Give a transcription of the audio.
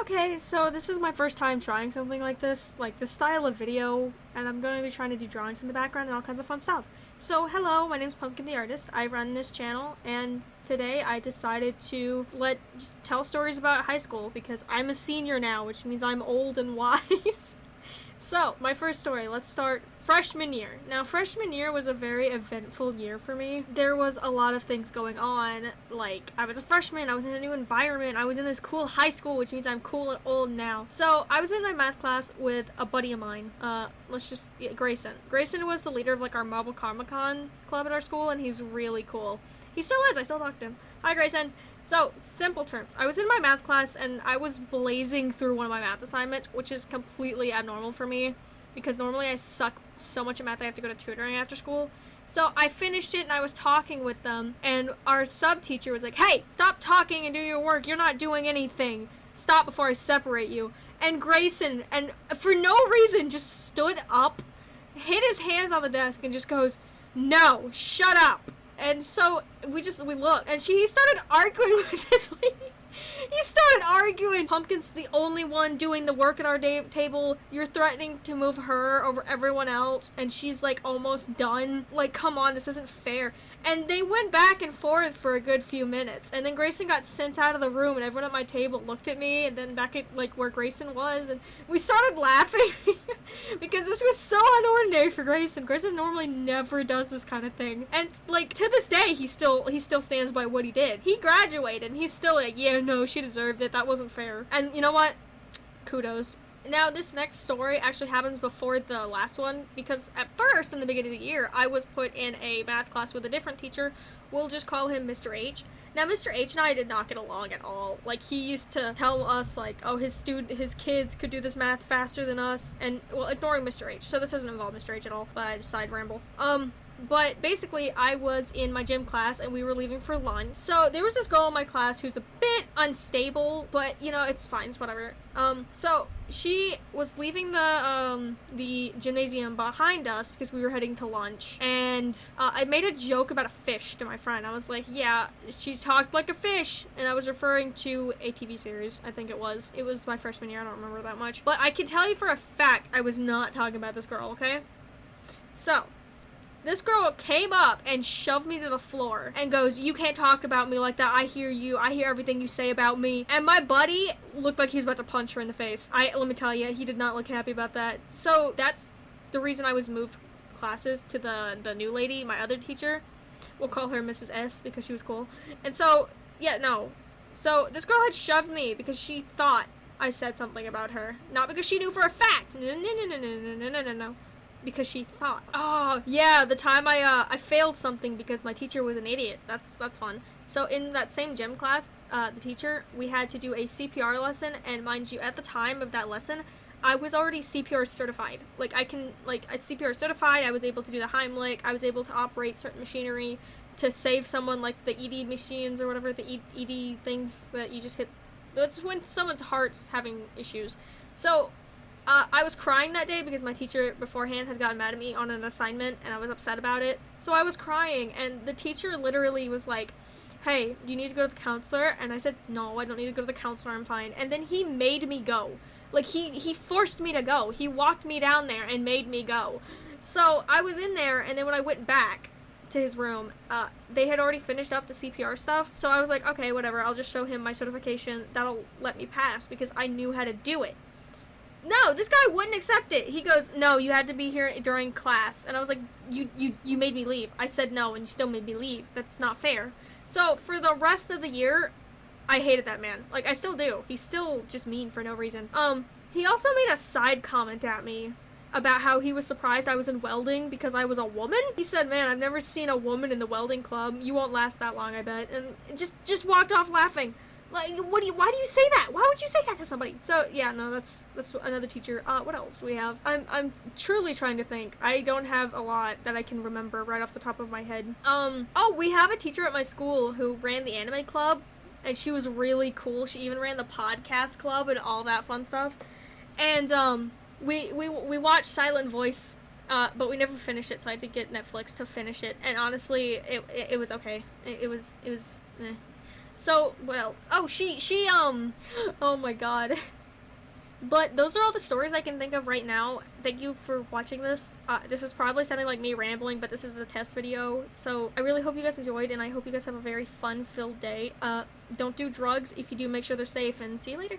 Okay, so this is my first time trying something like this style of video, and I'm going to be trying to do drawings in the background and all kinds of fun stuff. So, hello, my name's Pumpkin the Artist. I run this channel, and today I decided to just tell stories about high school because I'm a senior now, which means I'm old and wise. So, my first story, let's start freshman year. Now, freshman year was a very eventful year for me. There was a lot of things going on. Like, I was a freshman, I was in a new environment, I was in this cool high school, which means I'm cool and old now. So, I was in my math class with a buddy of mine, Grayson. Grayson was the leader of, like, our Marble Comic-Con club at our school, and he's really cool. He still is, I still talk to him. Hi, Grayson. So, simple terms. I was in my math class and I was blazing through one of my math assignments, which is completely abnormal for me because normally I suck so much at math I have to go to tutoring after school. So I finished it and I was talking with them, and our sub teacher was like, "Hey, stop talking and do your work. You're not doing anything. Stop before I separate you." And Grayson, and for no reason, just stood up, hit his hands on the desk and just goes, "No, shut up." And so we looked, and he started arguing with this lady. He started arguing. Pumpkin's the only one doing the work at our table. You're threatening to move her over everyone else, and she's like almost done. Like, come on, this isn't fair. And they went back and forth for a good few minutes. And then Grayson got sent out of the room, and everyone at my table looked at me, and then back at like where Grayson was, and we started laughing because this was so unordinary for Grayson. Grayson normally never does this kind of thing. And like to this day, he still stands by what he did. He graduated, and he's still like, yeah, no, she deserved it. That wasn't fair. And you know what? Kudos. Now, this next story actually happens before the last one, because at first, in the beginning of the year, I was put in a math class with a different teacher. We'll just call him Mr. H. Now, Mr. H and I did not get along at all. Like, he used to tell us, like, oh, his kids could do this math faster than us, and, well, ignoring Mr. H. So this doesn't involve Mr. H at all, but I just side ramble. But basically, I was in my gym class, and we were leaving for lunch. So there was this girl in my class who's a bit unstable, but, you know, it's fine, it's whatever. So she was leaving the gymnasium behind us because we were heading to lunch, and I made a joke about a fish to my friend. I was like, yeah, she talked like a fish, and I was referring to a TV series. I think it was my freshman year. I don't remember that much, but I can tell you for a fact I was not talking about this girl. Okay, so this girl came up and shoved me to the floor and goes, "You can't talk about me like that. I hear you. I hear everything you say about me." And my buddy looked like he was about to punch her in the face. Let me tell you, he did not look happy about that. So that's the reason I was moved classes to the new lady, my other teacher. We'll call her Mrs. S because she was cool. And so, yeah, no. So this girl had shoved me because she thought I said something about her. Not because she knew for a fact. No. Because she thought. Oh, yeah, the time I failed something because my teacher was an idiot. That's fun. So in that same gym class, the teacher, we had to do a CPR lesson, and mind you, at the time of that lesson, I was already CPR certified. Like, I CPR certified, I was able to do the Heimlich, I was able to operate certain machinery to save someone, like the ED machines or whatever, the ED things that you just hit. That's when someone's heart's having issues. So I was crying that day because my teacher beforehand had gotten mad at me on an assignment, and I was upset about it. So I was crying, and the teacher literally was like, "Hey, do you need to go to the counselor?" And I said, "No, I don't need to go to the counselor, I'm fine." And then he made me go. Like, he forced me to go. He walked me down there and made me go. So I was in there, and then when I went back to his room, they had already finished up the CPR stuff. So I was like, okay, whatever, I'll just show him my certification. That'll let me pass because I knew how to do it. No, this guy wouldn't accept it. He goes, "No, you had to be here during class." And I was like, you made me leave. I said no, and you still made me leave. That's not fair. So for the rest of the year, I hated that man. Like, I still do. He's still just mean for no reason. He also made a side comment at me about how he was surprised I was in welding because I was a woman. He said, "Man, I've never seen a woman in the welding club. You won't last that long, I bet." And just walked off laughing. Like, why do you say that? Why would you say that to somebody? So, yeah, no, that's another teacher. What else do we have? I'm truly trying to think. I don't have a lot that I can remember right off the top of my head. Oh, we have a teacher at my school who ran the anime club, and she was really cool. She even ran the podcast club and all that fun stuff. And, we watched Silent Voice, but we never finished it, so I had to get Netflix to finish it. And honestly, it was okay. It was eh. So, what else? Oh, oh my god. But those are all the stories I can think of right now. Thank you for watching this. This is probably sounding like me rambling, but this is the test video. So I really hope you guys enjoyed, and I hope you guys have a very fun-filled day. Don't do drugs. If you do, make sure they're safe, and see you later.